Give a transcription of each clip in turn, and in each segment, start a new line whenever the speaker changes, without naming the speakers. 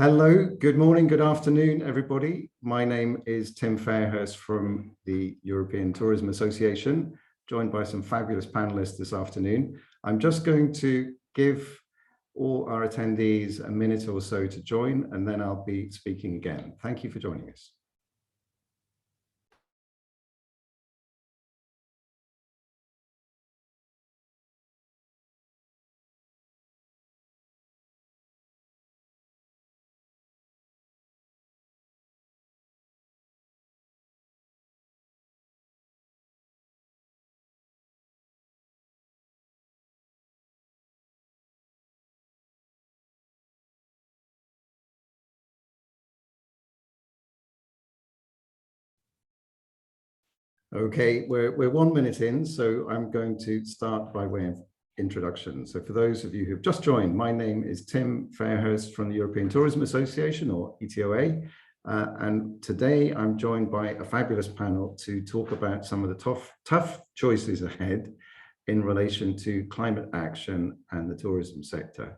Hello, good morning, good afternoon, everybody. My name is Tim Fairhurst from the European Tourism Association, joined by some fabulous panelists this afternoon. I'm just going to give all our attendees a minute or so to join, and then I'll be speaking again. Thank you for joining us. Okay, we're 1 minute in, so I'm going to start by way of introduction. So for those of you who've just joined, my name is Tim Fairhurst from the European Tourism Association, or ETOA, and today I'm joined by a fabulous panel to talk about some of the tough choices ahead in relation to climate action and the tourism sector.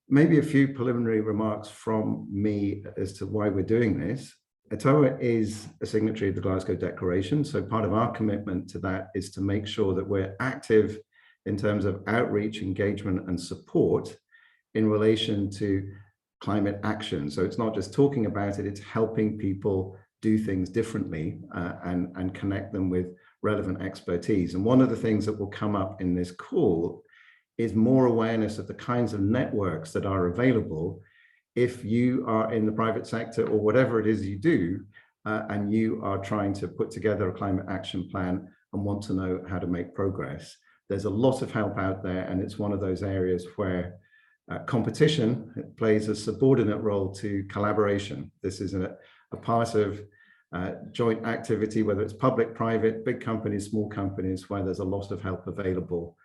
Maybe a few preliminary remarks from me as to why we're doing this. ETOA is a signatory of the Glasgow Declaration, so part of our commitment to that is to make sure that we're active in terms of outreach, engagement, and support in relation to climate action. So it's not just talking about it, it's helping people do things differently and connect them with relevant expertise. And one of the things that will come up in this call is more awareness of the kinds of networks that are available if you are in the private sector or whatever it is you do, and you are trying to put together a climate action plan and want to know how to make progress. There's a lot of help out there, and it's one of those areas where competition plays a subordinate role to collaboration. This is a part of joint activity, whether it's public, private, big companies, small companies, where there's a lot of help available,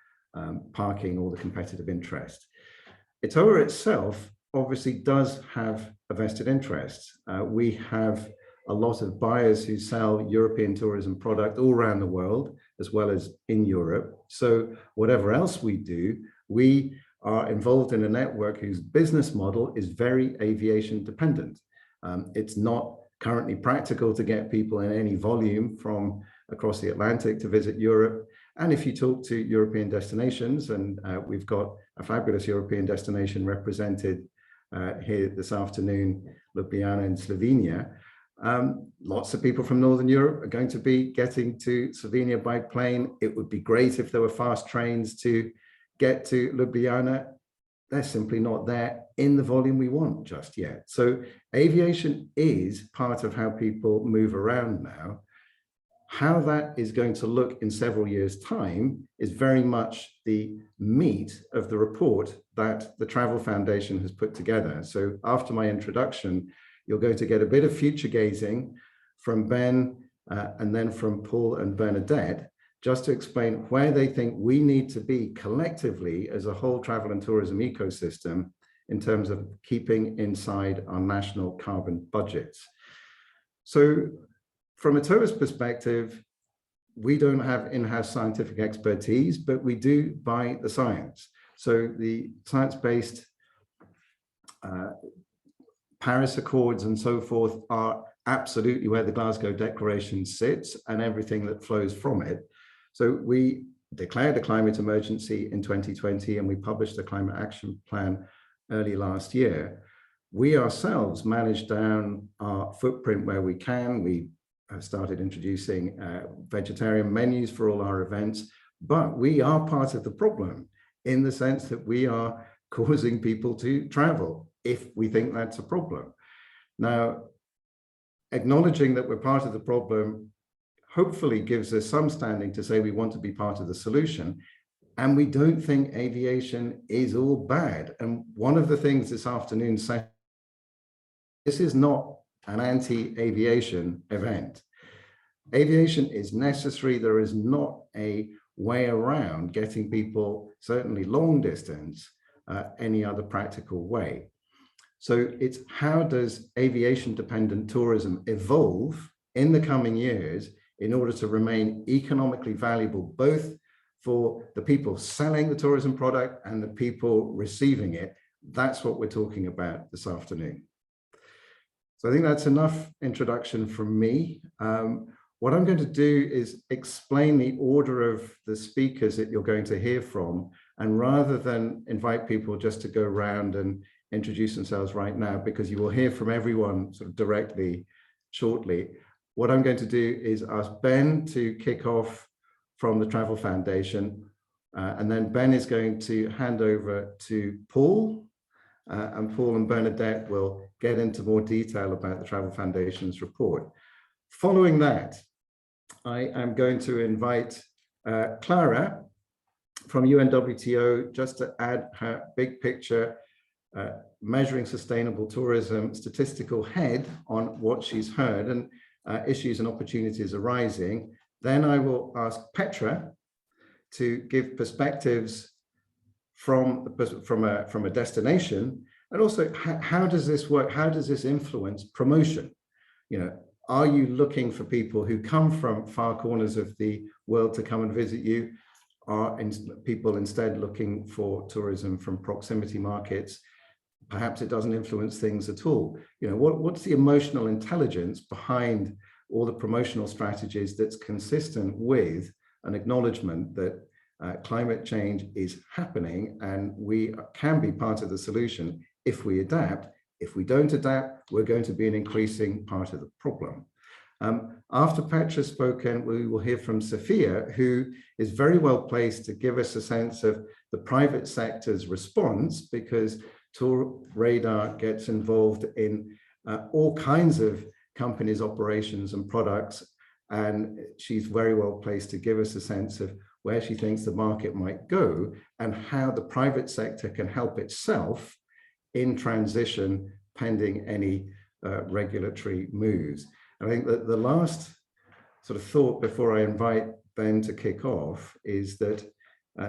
parking all the competitive interest. ETOA itself obviously does have a vested interest. We have a lot of buyers who sell European tourism product all around the world, as well as in Europe. So whatever else we do, we are involved in a network whose business model is very aviation dependent. It's not currently practical to get people in any volume from across the Atlantic to visit Europe. And if you talk to European destinations, and we've got a fabulous European destination represented here this afternoon, Ljubljana in Slovenia. Lots of people from Northern Europe are going to be getting to Slovenia by plane. It would be great if there were fast trains to get to Ljubljana. They're simply not there in the volume we want just yet. So aviation is part of how people move around now. How that is going to look in several years' time is very much the meat of the report that the Travel Foundation has put together. So after my introduction, you're going to get a bit of future gazing from Ben and then from Paul and Bernadette, just to explain where they think we need to be collectively as a whole travel and tourism ecosystem in terms of keeping inside our national carbon budgets. So from ETOA's perspective, we don't have in-house scientific expertise, but we do buy the science. So the science-based Paris Accords and so forth are absolutely where the Glasgow Declaration sits and everything that flows from it. So we declared a climate emergency in 2020, and we published a climate action plan early last year. We ourselves manage down our footprint where we can. We have started introducing vegetarian menus for all our events, but we are part of the problem in the sense that we are causing people to travel if we think that's a problem. Now, acknowledging that we're part of the problem hopefully gives us some standing to say we want to be part of the solution, and we don't think aviation is all bad. And one of the things this afternoon said, this is not an anti-aviation event. Aviation is necessary. There is not a way around getting people, certainly long distance, any other practical way. So it's how does aviation-dependent tourism evolve in the coming years in order to remain economically valuable, both for the people selling the tourism product and the people receiving it, That's what we're talking about this afternoon. So I think that's enough introduction from me. What I'm going to do is explain the order of the speakers that you're going to hear from. And rather than invite people just to go around and introduce themselves right now, because you will hear from everyone sort of directly shortly, what I'm going to do is ask Ben to kick off from the Travel Foundation. And then Ben is going to hand over to Paul. And Paul and Bernadette will get into more detail about the Travel Foundation's report. Following that, I am going to invite Clara from UNWTO just to add her big picture measuring sustainable tourism statistical head on what she's heard and issues and opportunities arising. Then I will ask Petra to give perspectives from a destination, and also how does this work? How does this influence promotion? You know, are you looking for people who come from far corners of the world to come and visit you? Are people instead looking for tourism from proximity markets? Perhaps it doesn't influence things at all. You know, what's the emotional intelligence behind all the promotional strategies that's consistent with an acknowledgement that climate change is happening and we can be part of the solution if we adapt. If we don't adapt, we're going to be an increasing part of the problem. After Petra's spoken, we will hear from Sophia, who is very well placed to give us a sense of the private sector's response, because Tour Radar gets involved in all kinds of companies' operations and products, and she's very well placed to give us a sense of where she thinks the market might go and how the private sector can help itself in transition pending any regulatory moves. I think that the last sort of thought before I invite Ben to kick off is that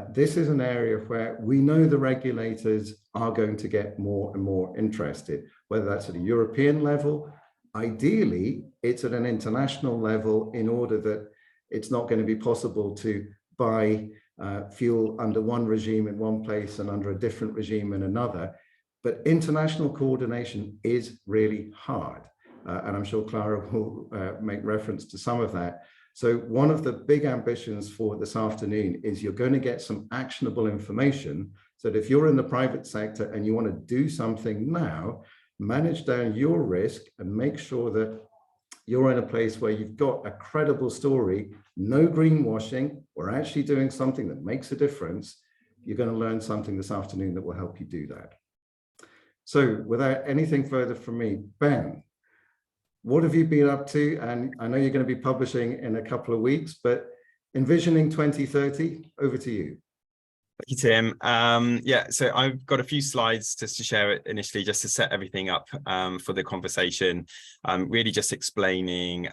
this is an area where we know the regulators are going to get more and more interested, whether that's at a European level. Ideally, it's at an international level, in order that it's not going to be possible to buy fuel under one regime in one place and under a different regime in another. But international coordination is really hard. And I'm sure Clara will make reference to some of that. So one of the big ambitions for this afternoon is you're going to get some actionable information, so that if you're in the private sector and you want to do something now, manage down your risk and make sure that you're in a place where you've got a credible story, no greenwashing, we're actually doing something that makes a difference. You're going to learn something this afternoon that will help you do that. So without anything further from me, Ben, what have you been up to? And I know you're going to be publishing in a couple of weeks, but envisioning 2030, over to you.
Thank you, Tim. Yeah, so I've got a few slides just to share it initially, just to set everything up for the conversation. Really just explaining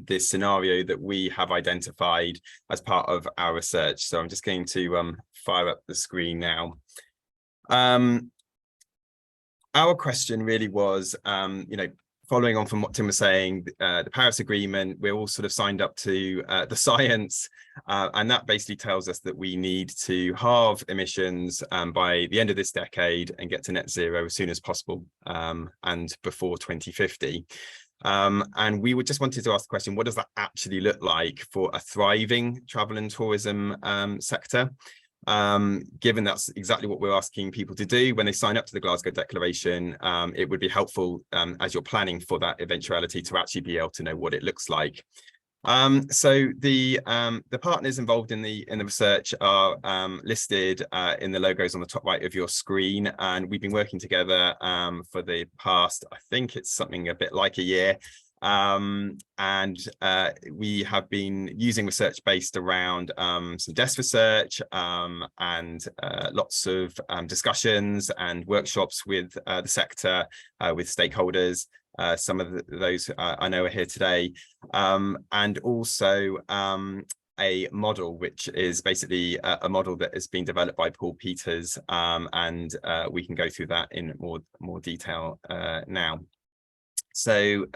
this scenario that we have identified as part of our research. So I'm just going to fire up the screen now. Our question really was, you know, following on from what Tim was saying, the Paris Agreement, we're all sort of signed up to the science, and that basically tells us that we need to halve emissions by the end of this decade and get to net zero as soon as possible, and before 2050. And we just wanted to ask the question, what does that actually look like for a thriving travel and tourism sector? Given that's exactly what we're asking people to do when they sign up to the Glasgow Declaration, it would be helpful as you're planning for that eventuality to actually be able to know what it looks like. So the partners involved in the research are listed in the logos on the top right of your screen, and we've been working together for the past, I think it's something a bit like a year. And we have been using research based around some desk research and lots of discussions and workshops with the sector, with stakeholders. Some of those I know are here today, and also a model which is basically a model that has been developed by Paul Peters, and we can go through that in more detail now. So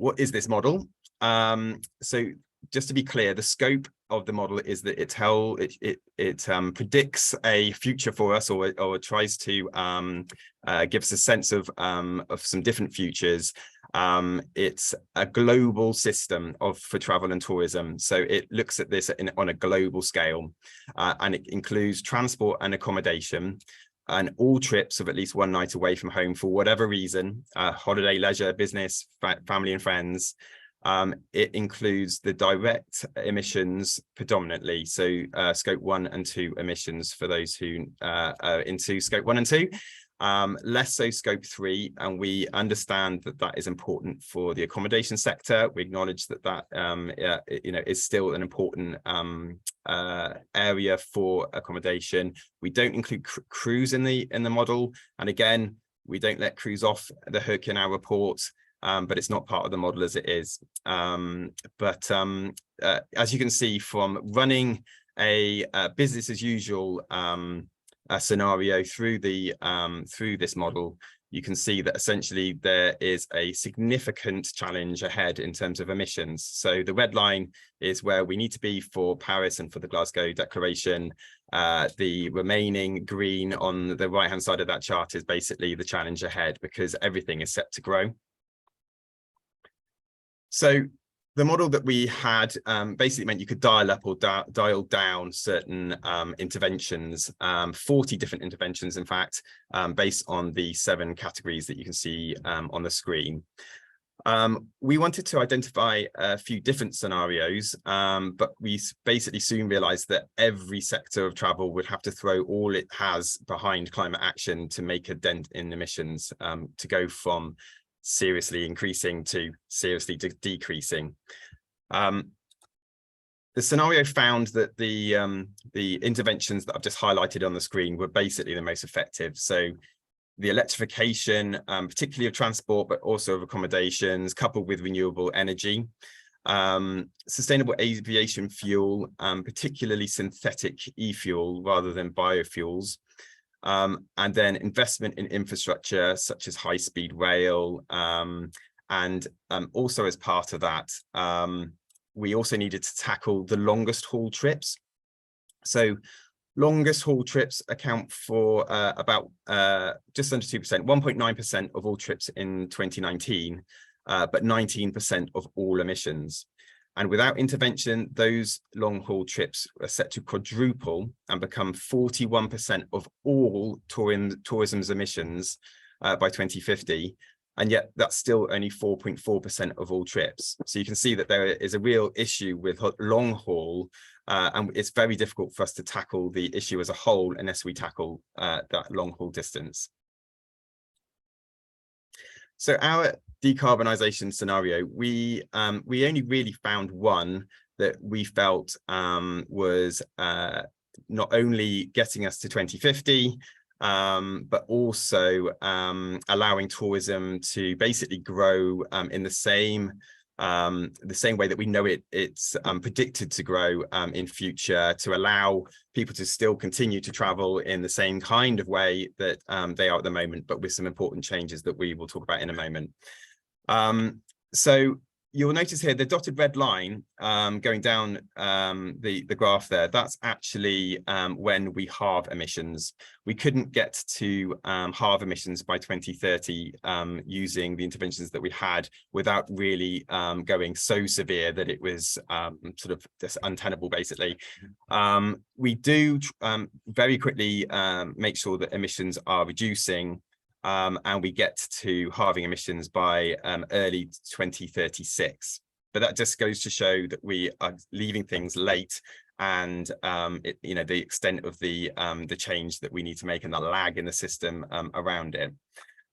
what is this model? So just to be clear, the scope of the model is that it predicts a future for us, or tries to give us a sense of some different futures. It's a global system for travel and tourism, so it looks at this on a global scale, and it includes transport and accommodation, and all trips of at least one night away from home for whatever reason, holiday, leisure, business, family and friends. It includes the direct emissions predominantly, so scope 1 and 2 emissions for those who are into scope 1 and 2. Less so scope 3, and we understand that that is important for the accommodation sector. We acknowledge that is still an important area for accommodation. We don't include crews in the model, and again, we don't let crews off the hook in our report, but it's not part of the model as it is. As you can see from running a business as usual scenario through this model, you can see that essentially there is a significant challenge ahead in terms of emissions. So the red line is where we need to be for Paris and for the Glasgow Declaration. The remaining green on the right hand side of that chart is basically the challenge ahead, because everything is set to grow. So the model that we had basically meant you could dial up or dial down certain interventions, 40 different interventions, in fact, based on the 7 categories that you can see on the screen. We wanted to identify a few different scenarios, but we basically soon realized that every sector of travel would have to throw all it has behind climate action to make a dent in emissions, to go from seriously increasing to seriously decreasing. The scenario found that the interventions that I've just highlighted on the screen were basically the most effective. So the electrification, particularly of transport, but also of accommodations, coupled with renewable energy, sustainable aviation fuel, particularly synthetic e-fuel rather than biofuels, and then investment in infrastructure such as high-speed rail, and also as part of that, we also needed to tackle the longest haul trips. So longest haul trips account for about just under 2%, 1.9% of all trips in 2019, but 19% of all emissions. And without intervention, those long haul trips are set to quadruple and become 41% of all tourism's emissions by 2050. And yet that's still only 4.4% of all trips. So you can see that there is a real issue with long haul, and it's very difficult for us to tackle the issue as a whole unless we tackle that long haul distance. So our decarbonisation scenario, we only really found one that we felt was not only getting us to 2050, but also allowing tourism to basically grow in the same way that we know it's predicted to grow in future, to allow people to still continue to travel in the same kind of way that they are at the moment, but with some important changes that we will talk about in a moment. So you'll notice here the dotted red line going down the graph there, that's actually when we halve emissions. We couldn't get to halve emissions by 2030 using the interventions that we had without really going so severe that it was sort of just untenable, basically. We do very quickly make sure that emissions are reducing, and we get to halving emissions by early 2036. But that just goes to show that we are leaving things late, and the extent of the change that we need to make and the lag in the system around it.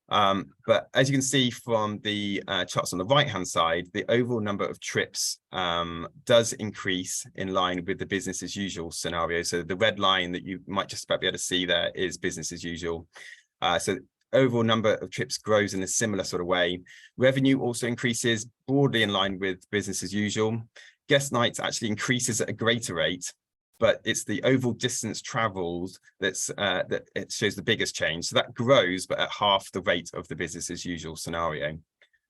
But as you can see from the charts on the right hand side, the overall number of trips does increase in line with the business as usual scenario. So the red line that you might just about be able to see there is business as usual. So overall number of trips grows in a similar sort of way. Revenue also increases broadly in line with business as usual. Guest nights actually increases at a greater rate, but it's the overall distance traveled that it shows the biggest change. So that grows, but at half the rate of the business as usual scenario.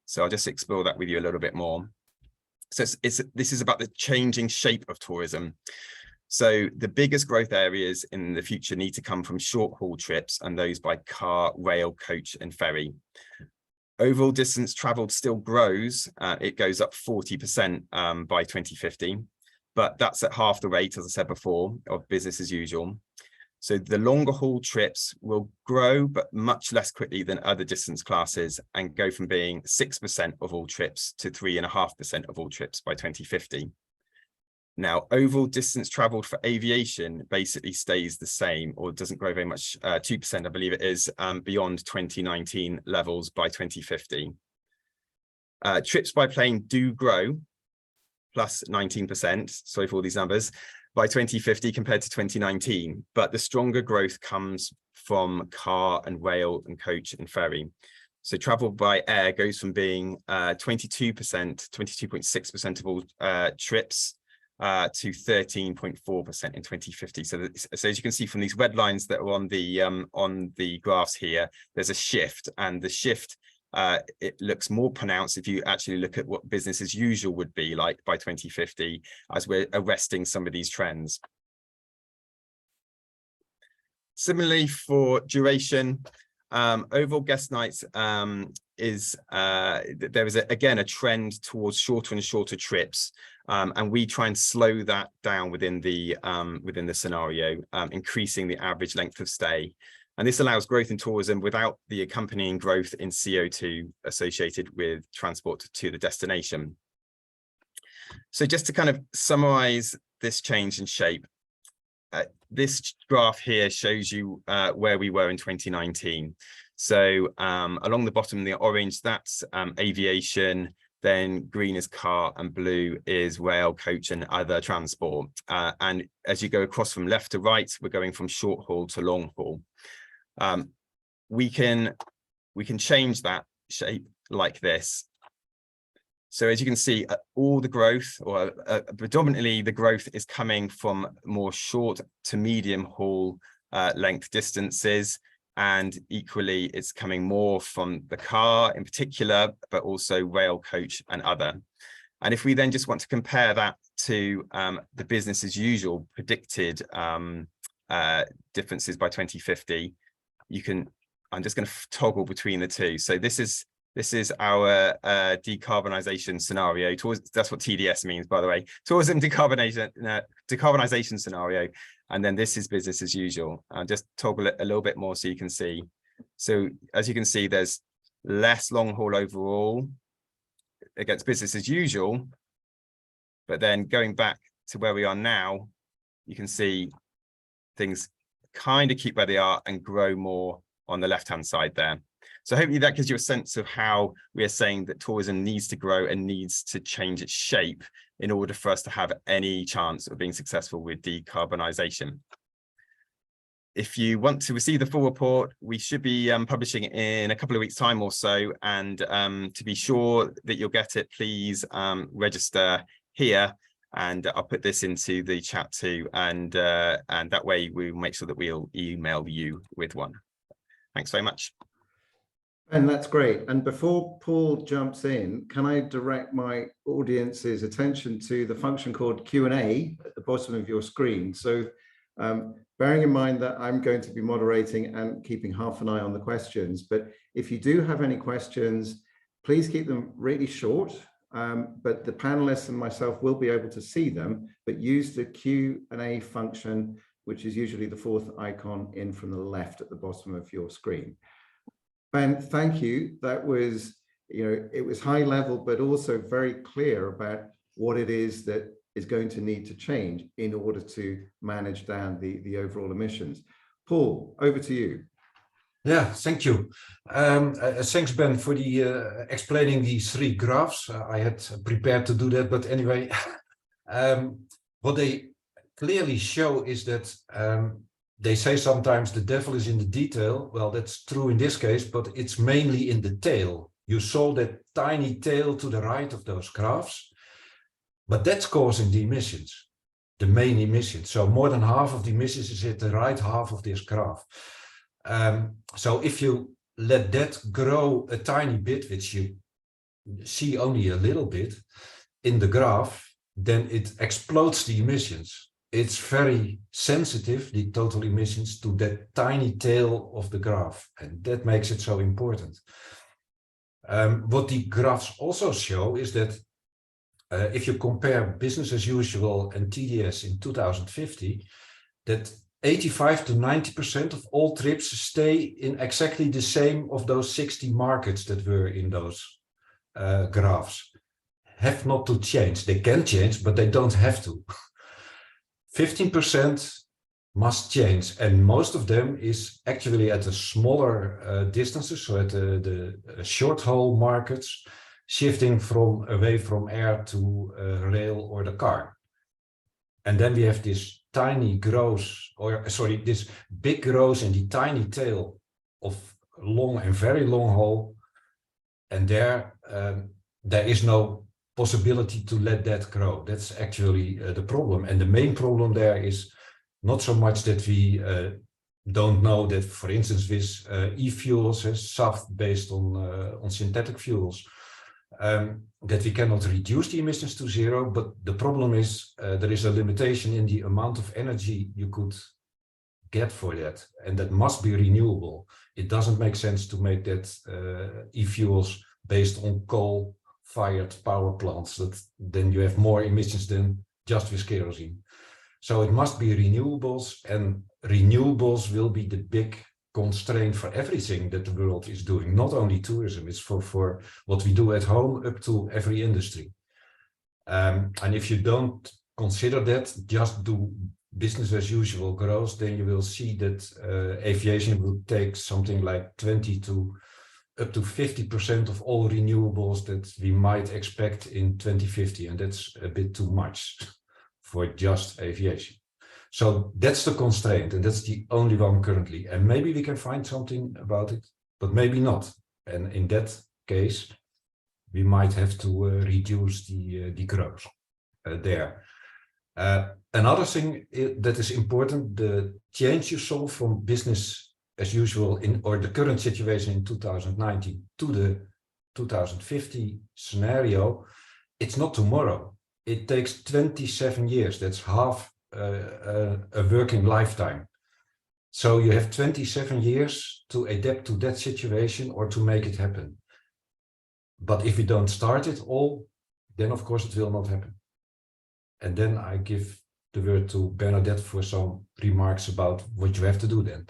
So I'll just explore that with you a little bit more. So this is about the changing shape of tourism. So the biggest growth areas in the future need to come from short haul trips and those by car, rail, coach and ferry. Overall distance traveled still grows. It goes up 40% by 2050, but that's at half the rate, as I said before, of business as usual. So the longer haul trips will grow, but much less quickly than other distance classes, and go from being 6% of all trips to 3.5% of all trips by 2050. Now, overall distance traveled for aviation basically stays the same, or doesn't grow very much, 2%, I believe it is, beyond 2019 levels by 2050. Trips by plane do grow, plus 19%, sorry for all these numbers, by 2050 compared to 2019, but the stronger growth comes from car and rail and coach and ferry. So travel by air goes from being 22.6% of all trips to 13.4% in 2050. So as you can see from these red lines that are on the graphs here, there's a shift, and the shift it looks more pronounced if you actually look at what business as usual would be like by 2050, as we're arresting some of these trends. Similarly for duration, overall guest nights there is again a trend towards shorter and shorter trips, and we try and slow that down within the scenario, increasing the average length of stay. And this allows growth in tourism without the accompanying growth in CO2 associated with transport to the destination. So just to kind of summarize this change in shape, this graph here shows you where we were in 2019. So along the bottom, the orange, that's aviation, then green is car, and blue is rail, coach, and other transport. And as you go across from left to right, we're going from short haul to long haul. We can change that shape like this. So as you can see, all the growth, or predominantly the growth, is coming from more short to medium haul length distances, and equally it's coming more from the car in particular, but also rail, coach, and other. And if we then just want to compare that to the business as usual predicted differences by 2050, I'm just going to toggle between the two. So this is our decarbonization scenario. That's what TDS means, by the way. Tourism decarbonization scenario. And then this is business as usual. I'll just toggle it a little bit more so you can see. So as you can see, there's less long haul overall against business as usual. But then going back to where we are now, you can see things kind of keep where they are and grow more on the left-hand side there. So hopefully that gives you a sense of how we are saying that tourism needs to grow and needs to change its shape in order for us to have any chance of being successful with decarbonisation. If you want to receive the full report, we should be publishing it in a couple of weeks' time or so. And to be sure that you'll get it, please register here. And I'll put this into the chat too. And that way we'll make sure that we'll email you with one. Thanks very much.
And that's great. And before Paul jumps in, can I direct my audience's attention to the function called Q&A at the bottom of your screen? So bearing in mind that I'm going to be moderating and keeping half an eye on the questions, but if you do have any questions, please keep them really short. But the panelists and myself will be able to see them, but use the Q&A function, which is usually the fourth icon in from the left at the bottom of your screen. Ben, thank you. That was, it was high level, but also very clear about what it is that is going to need to change in order to manage down the overall emissions. Paul, over to you.
Yeah, thank you. Thanks, Ben, for the explaining these three graphs. I had prepared to do that, but anyway, what they clearly show is that they say sometimes the devil is in the detail. Well, that's true in this case, but it's mainly in the tail. You saw that tiny tail to the right of those graphs, but that's causing the emissions, the main emissions. So more than half of the emissions is at the right half of this graph. So if you let that grow a tiny bit, which you see only a little bit, in the graph, then it explodes the emissions. It's very sensitive, the total emissions, to that tiny tail of the graph, and that makes it so important. What the graphs also show is that if you compare business as usual and TDS in 2050, that 85 to 90% of all trips stay in exactly the same of those 60 markets that were in those graphs. Have not to change. They can change, but they don't have to. 15% must change, and most of them is actually at the smaller distances, so at the short haul markets, shifting away from air to rail or the car. And then we have this tiny growth, this big growth in the tiny tail of long and very long haul, and there is no possibility to let that grow. That's actually the problem, and the main problem there is not so much that we don't know that, for instance, with e-fuels, SAF based on synthetic fuels, that we cannot reduce the emissions to zero, but the problem is there is a limitation in the amount of energy you could get for that, and that must be renewable. It doesn't make sense to make that e-fuels based on coal-fired power plants, that then you have more emissions than just with kerosene. So it must be renewables, and renewables will be the big constraint for everything that the world is doing, not only tourism, it's for what we do at home up to every industry. And if you don't consider that, just do business as usual growth, then you will see that aviation will take something like 20 to up to 50% of all renewables that we might expect in 2050, and that's a bit too much for just aviation. So that's the constraint, and that's the only one currently. And maybe we can find something about it, but maybe not. And in that case, we might have to reduce the growth there. Another thing that is important, the change you saw from business as usual or the current situation in 2019 to the 2050 scenario, it's not tomorrow. It takes 27 years. That's half a working lifetime. So you have 27 years to adapt to that situation or to make it happen. But if we don't start it all, then of course it will not happen. And then I give the word to Bernadette for some remarks about what you have to do then.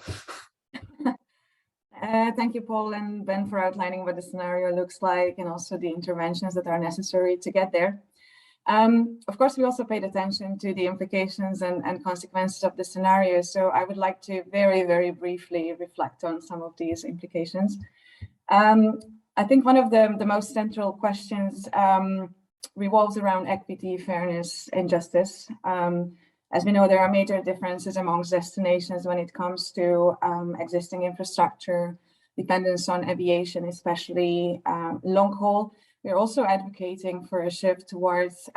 Thank you, Paul and Ben, for outlining what the scenario looks like and also the interventions that are necessary to get there. Of course, we also paid attention to the implications and consequences of the scenario. So I would like to very, very briefly reflect on some of these implications. I think one of the most central questions revolves around equity, fairness, and justice. As we know, there are major differences amongst destinations when it comes to existing infrastructure, dependence on aviation, especially long haul. We're also advocating for a shift towards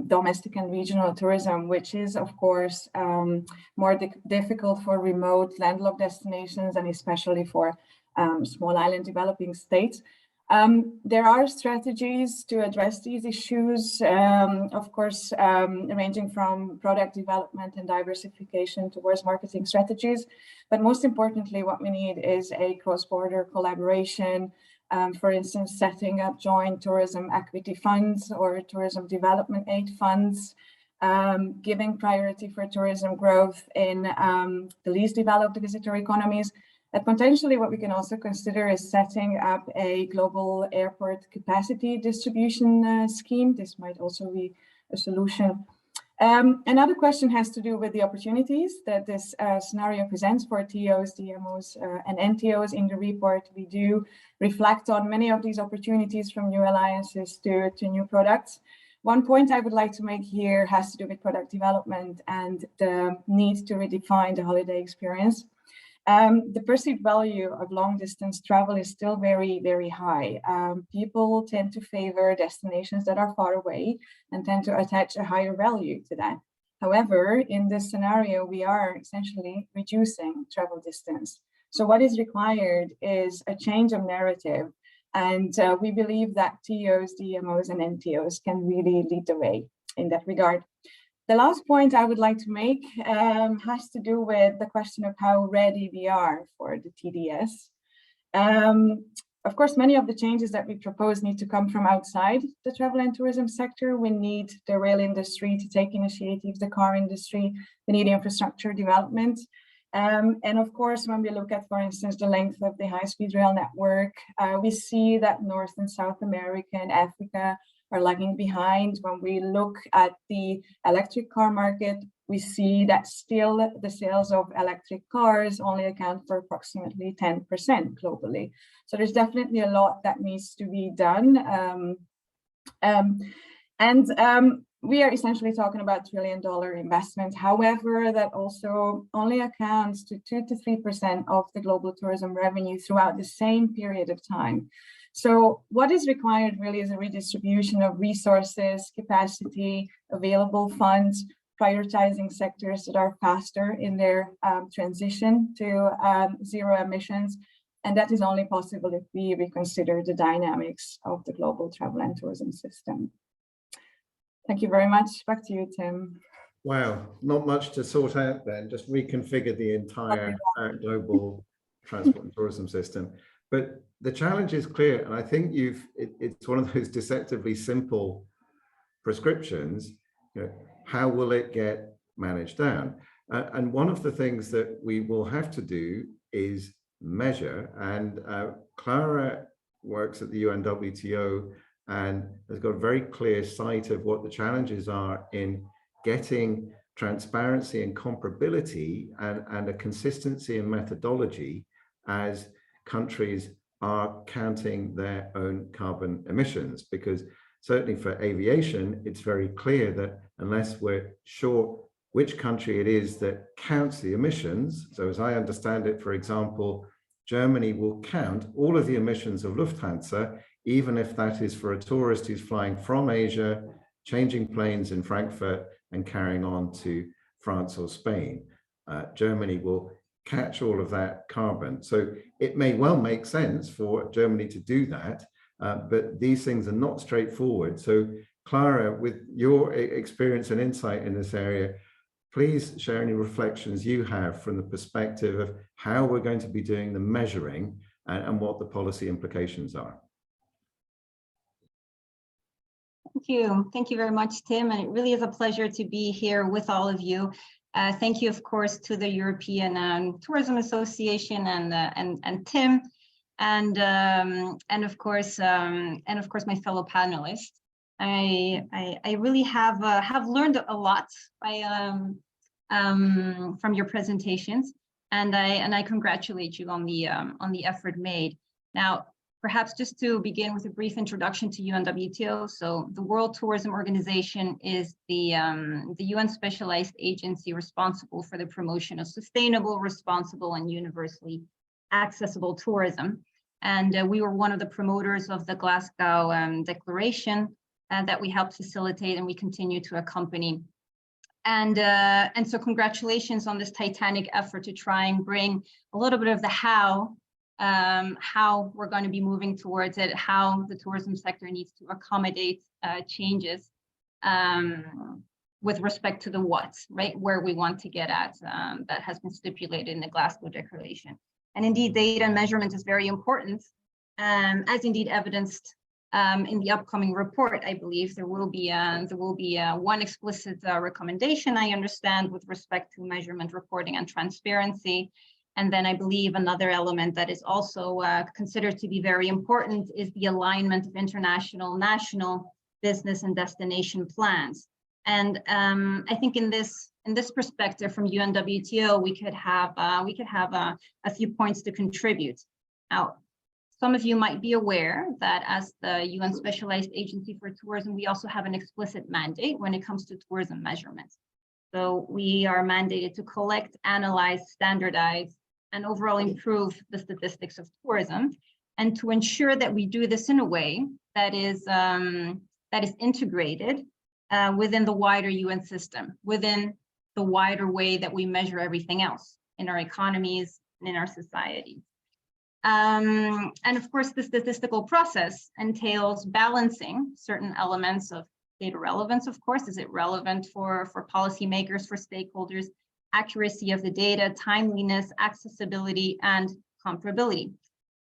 domestic and regional tourism, which is, of course, more difficult for remote landlocked destinations and especially for small island developing states. There are strategies to address these issues, of course, ranging from product development and diversification towards marketing strategies. But most importantly, what we need is a cross-border collaboration. For instance, setting up joint tourism equity funds or tourism development aid funds, giving priority for tourism growth in the least developed visitor economies. And potentially what we can also consider is setting up a global airport capacity distribution scheme. This might also be a solution. Another question has to do with the opportunities that this scenario presents for TOs, DMOs, and NTOs. In the report, we do reflect on many of these opportunities, from new alliances to new products. One point I would like to make here has to do with product development and the need to redefine the holiday experience. The perceived value of long distance travel is still very, very high. People tend to favor destinations that are far away and tend to attach a higher value to that. However, in this scenario, we are essentially reducing travel distance. So what is required is a change of narrative And we believe that TOs, DMOs, and NTOs can really lead the way in that regard. The last point I would like to make has to do with the question of how ready we are for the TDS. Of course, many of the changes that we propose need to come from outside the travel and tourism sector. We need the rail industry to take initiatives, the car industry, we need infrastructure development. And of course, when we look at, for instance, the length of the high-speed rail network, we see that North and South America and Africa are lagging behind. When we look at the electric car market, we see that still the sales of electric cars only account for approximately 10% globally. So there's definitely a lot that needs to be done. We are essentially talking about $1 trillion investment. However, that also only accounts to 2 to 3% of the global tourism revenue throughout the same period of time. So what is required really is a redistribution of resources, capacity, available funds, prioritizing sectors that are faster in their transition to zero emissions. And that is only possible if we reconsider the dynamics of the global travel and tourism system. Thank you very much. Back to you, Tim.
Wow, not much to sort out then, just reconfigure the entire global transport and tourism system. But the challenge is clear, and I think it's one of those deceptively simple prescriptions. You know, how will it get managed down? And one of the things that we will have to do is measure, and Clara works at the UNWTO and has got a very clear sight of what the challenges are in getting transparency and comparability and a consistency in methodology as countries are counting their own carbon emissions. Because certainly for aviation, it's very clear that unless we're sure which country it is that counts the emissions, so as I understand it, for example, Germany will count all of the emissions of Lufthansa, even if that is for a tourist who's flying from Asia, changing planes in Frankfurt and carrying on to France or Spain. Germany will catch all of that carbon. So it may well make sense for Germany to do that, but these things are not straightforward. So Clara, with your experience and insight in this area, please share any reflections you have from the perspective of how we're going to be doing the measuring and what the policy implications are.
Thank you. Thank you very much, Tim. And it really is a pleasure to be here with all of you. Thank you, of course, to the European Tourism Association and Tim, and of course my fellow panelists. I really have learned a lot from your presentations, and I congratulate you on the effort made. Now, perhaps just to begin with a brief introduction to UNWTO. So the World Tourism Organization is the UN specialized agency responsible for the promotion of sustainable, responsible, and universally accessible tourism. And we were one of the promoters of the Glasgow Declaration that we helped facilitate, and we continue to accompany. And so congratulations on this titanic effort to try and bring a little bit of the how we're going to be moving towards it, how the tourism sector needs to accommodate changes with respect to the what, right, where we want to get at, that has been stipulated in the Glasgow Declaration. And indeed, data and measurement is very important, as indeed evidenced in the upcoming report. I believe there will be one explicit recommendation, I understand, with respect to measurement, reporting, and transparency. And then I believe another element that is also considered to be very important is the alignment of international, national, business and destination plans. And I think in this perspective from UNWTO, we could have a few points to contribute. Now, some of you might be aware that as the UN Specialized Agency for Tourism, we also have an explicit mandate when it comes to tourism measurements. So we are mandated to collect, analyze, standardize, and overall improve the statistics of tourism, and to ensure that we do this in a way that is integrated within the wider UN system, within the wider way that we measure everything else in our economies and in our societies. And of course, the statistical process entails balancing certain elements of data relevance, of course. Is it relevant for policymakers, for stakeholders, accuracy of the data, timeliness, accessibility, and comparability.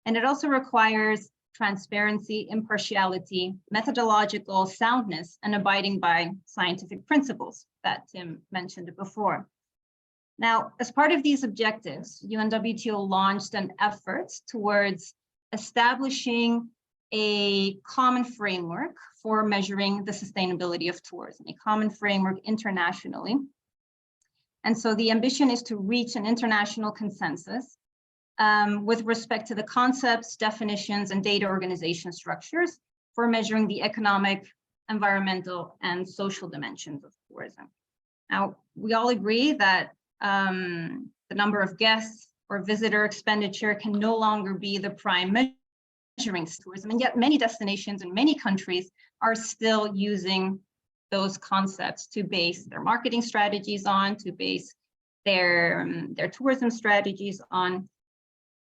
And it also requires transparency, impartiality, methodological soundness, and abiding by scientific principles that Tim mentioned before. Now, as part of these objectives, UNWTO launched an effort towards establishing a common framework for measuring the sustainability of tourism, a common framework internationally. And so the ambition is to reach an international consensus with respect to the concepts, definitions, and data organization structures for measuring the economic, environmental, and social dimensions of tourism. Now, we all agree that the number of guests or visitor expenditure can no longer be the prime measuring tourism, and yet many destinations in many countries are still using those concepts to base their marketing strategies on, to base their tourism strategies on.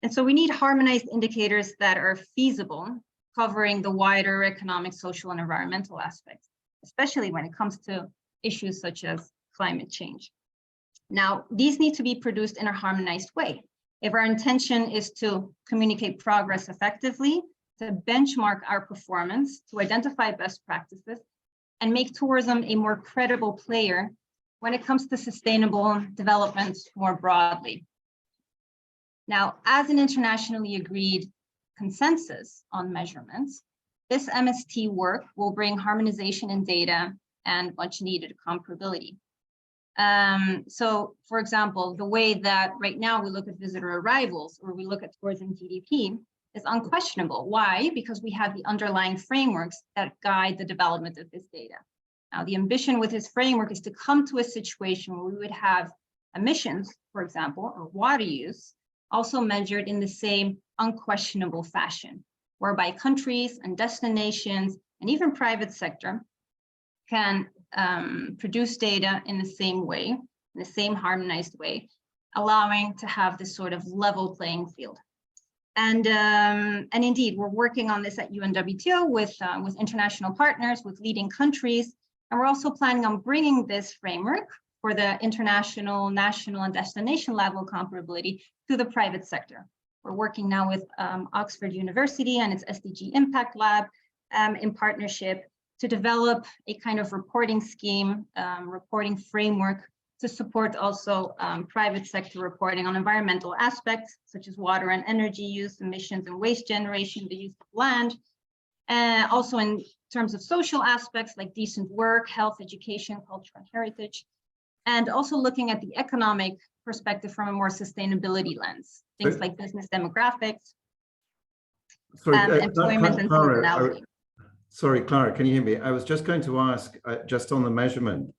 And so we need harmonized indicators that are feasible, covering the wider economic, social, and environmental aspects, especially when it comes to issues such as climate change. Now, these need to be produced in a harmonized way. If our intention is to communicate progress effectively, to benchmark our performance, to identify best practices, and make tourism a more credible player when it comes to sustainable development more broadly. Now, as an internationally agreed consensus on measurements, this MST work will bring harmonization in data and much needed comparability. So, for example, the way that right now we look at visitor arrivals or we look at tourism GDP is unquestionable. Why? Because we have the underlying frameworks that guide the development of this data. Now, the ambition with this framework is to come to a situation where we would have emissions, for example, or water use, also measured in the same unquestionable fashion, whereby countries and destinations and even private sector can produce data in the same way, in the same harmonized way, allowing to have this sort of level playing field. And indeed, we're working on this at UNWTO with international partners, with leading countries, and we're also planning on bringing this framework for the international, national, and destination level comparability to the private sector. We're working now with Oxford University and its SDG Impact Lab in partnership to develop a kind of reporting scheme, reporting framework to support also private sector reporting on environmental aspects, such as water and energy use, emissions and waste generation, the use of land, and also in terms of social aspects like decent work, health, education, culture, and heritage, and also looking at the economic perspective from a more sustainability lens, things like business demographics, employment and seasonality.
Sorry, Clara, can you hear me? I was just going to ask, just on the measurement,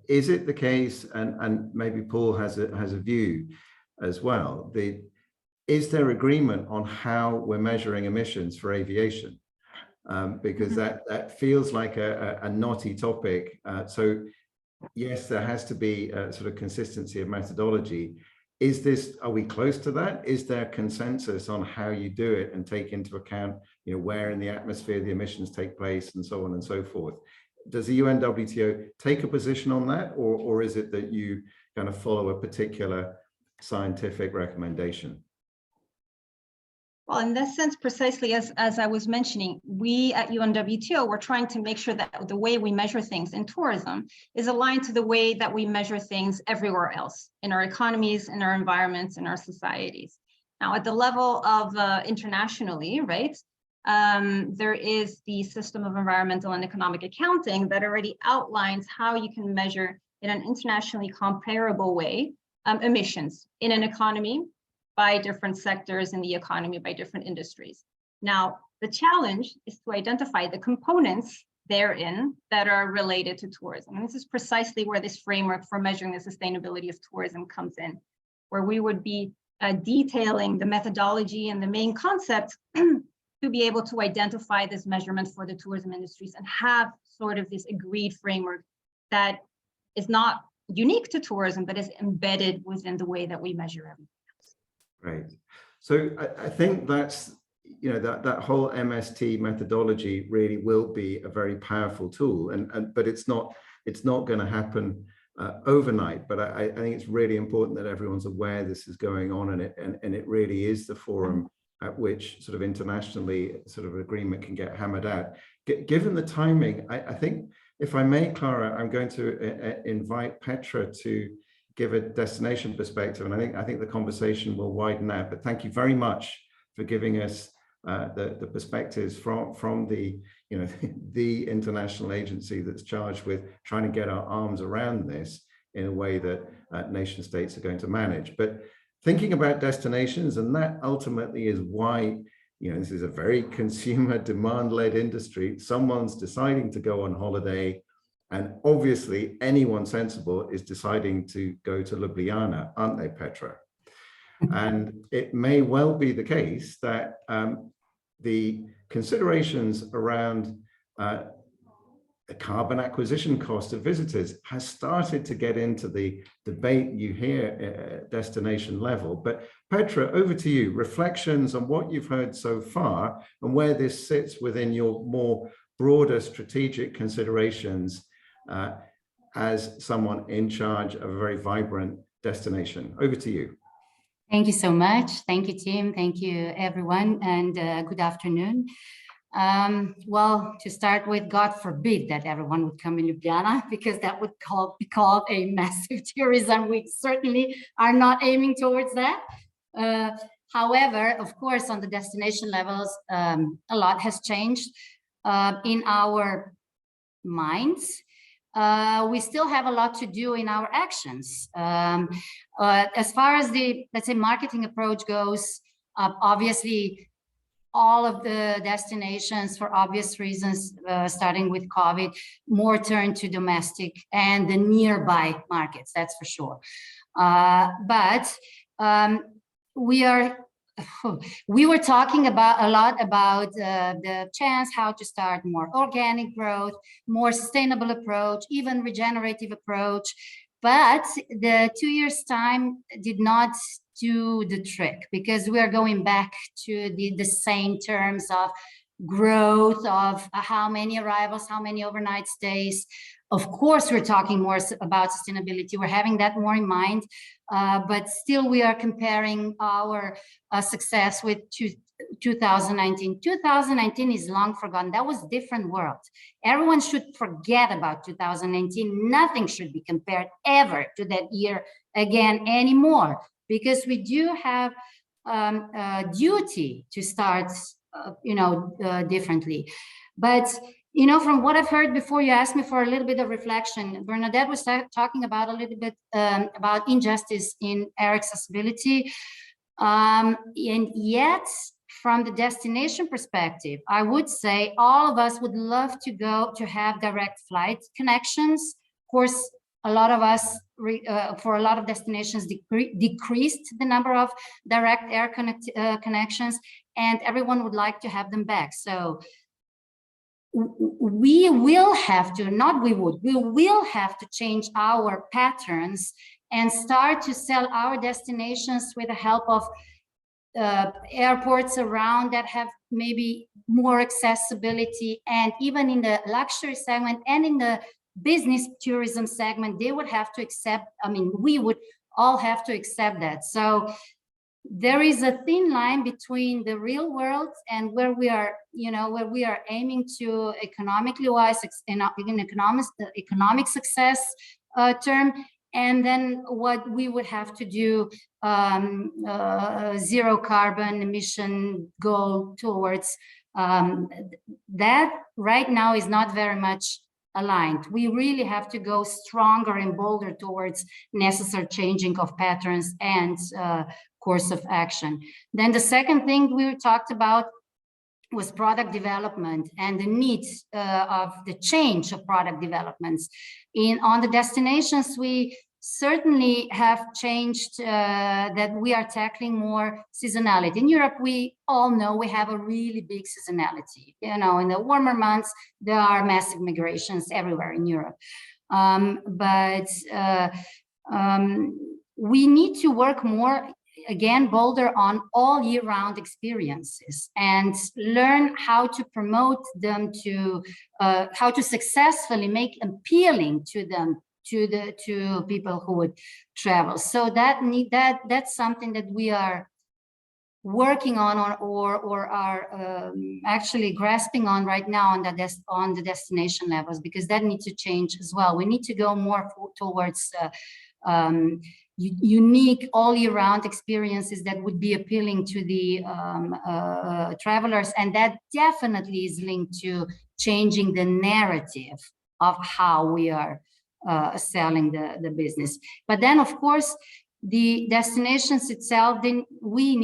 is it the case, and maybe Paul has a view as well, is there agreement on how we're measuring emissions for aviation? Because that feels like a knotty topic. So yes, there has to be a sort of consistency of methodology. Are we close to that? Is there consensus on how you do it and take into account, where in the atmosphere the emissions take place and so on and so forth? Does the UNWTO take a position on that, or is it that you kind of follow a particular scientific recommendation?
Well, in that sense, precisely as I was mentioning, we at UNWTO, we're trying to make sure that the way we measure things in tourism is aligned to the way that we measure things everywhere else, in our economies, in our environments, in our societies. Now, at the level of internationally, right, there is the system of environmental and economic accounting that already outlines how you can measure in an internationally comparable way emissions in an economy, by different sectors in the economy, by different industries. Now, the challenge is to identify the components therein that are related to tourism. And this is precisely where this framework for measuring the sustainability of tourism comes in, where we would be detailing the methodology and the main concepts to be able to identify this measurement for the tourism industries and have sort of this agreed framework that is not unique to tourism, but is embedded within the way that we measure everything.
Right. So I think that's, you know, that whole MST methodology really will be a very powerful tool, but it's not going to happen overnight. But I think it's really important that everyone's aware this is going on, and it really is the forum at which sort of internationally sort of agreement can get hammered out. Given the timing, I think, if I may, Clara, I'm going to invite Petra to give a destination perspective, and I think the conversation will widen out. But thank you very much for giving us the perspectives from the, you know, the international agency that's charged with trying to get our arms around this in a way that nation states are going to manage. But thinking about destinations, and that ultimately is why, you know, this is a very consumer demand-led industry. Someone's deciding to go on holiday, and obviously anyone sensible is deciding to go to Ljubljana, aren't they, Petra? And it may well be the case that the considerations around the carbon acquisition cost of visitors has started to get into the debate you hear at destination level. But Petra, over to you. Reflections on what you've heard so far and where this sits within your more broader strategic considerations as someone in charge of a very vibrant destination. Over to you.
Thank you so much. Thank you, Tim. Thank you, everyone, and good afternoon. Well, to start with, God forbid that everyone would come in Ljubljana, because that would be called a massive tourism. We certainly are not aiming towards that. However, of course, on the destination levels, a lot has changed in our minds. We still have a lot to do in our actions. As far as the, let's say, marketing approach goes, obviously, all of the destinations, for obvious reasons, starting with COVID, more turn to domestic and the nearby markets, that's for sure. But we were talking a lot about the chance how to start more organic growth, more sustainable approach, even regenerative approach. But the 2 years' time did not do the trick, because we are going back to the same terms of growth, of how many arrivals, how many overnight stays. Of course, we're talking more about sustainability. We're having that more in mind, but still we are comparing our success with 2019. 2019 is long forgotten. That was a different world. Everyone should forget about 2019. Nothing should be compared ever to that year again anymore, because we do have a duty to start, differently. But you know, from what I've heard before, you asked me for a little bit of reflection. Bernadette was talking about a little bit about injustice in air accessibility. And yet, from the destination perspective, I would say all of us would love to go to have direct flight connections. Of course, a lot of us, for a lot of destinations, decreased the number of direct air connections, and everyone would like to have them back. So we will have to, we will have to change our patterns and start to sell our destinations with the help of airports around that have maybe more accessibility, and even in the luxury segment and in the business tourism segment, they would have to accept, we would all have to accept that. So there is a thin line between the real world and where we are, where we are aiming to economically wise, in economic success term, and then what we would have to do, zero carbon emission goal towards. That right now is not very much aligned. We really have to go stronger and bolder towards necessary changing of patterns and course of action. Then the second thing we talked about was product development and the needs of the change of product developments. On the destinations, we certainly have changed that we are tackling more seasonality. In Europe, we all know we have a really big seasonality. In the warmer months, there are massive migrations everywhere in Europe. But we need to work more again, bolder on all year round experiences and learn how to promote them, to how to successfully make appealing to them, to people who would travel. So that's something that we are working on or are actually grasping on right now on the destination levels, because that needs to change as well. We need to go more towards unique all year round experiences that would be appealing to the travelers, and that definitely is linked to changing the narrative of how we are selling the business. But then, of course, the destinations itself, then we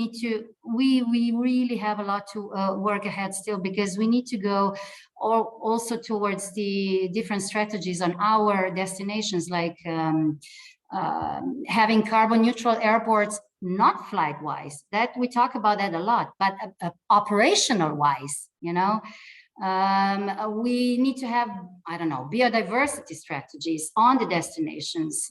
really have a lot to work ahead still, because we need to go also towards the different strategies on our destinations, like having carbon neutral airports, not flight wise, that we talk about that a lot, but operational wise, you know. We need to have, I don't know, biodiversity strategies on the destinations.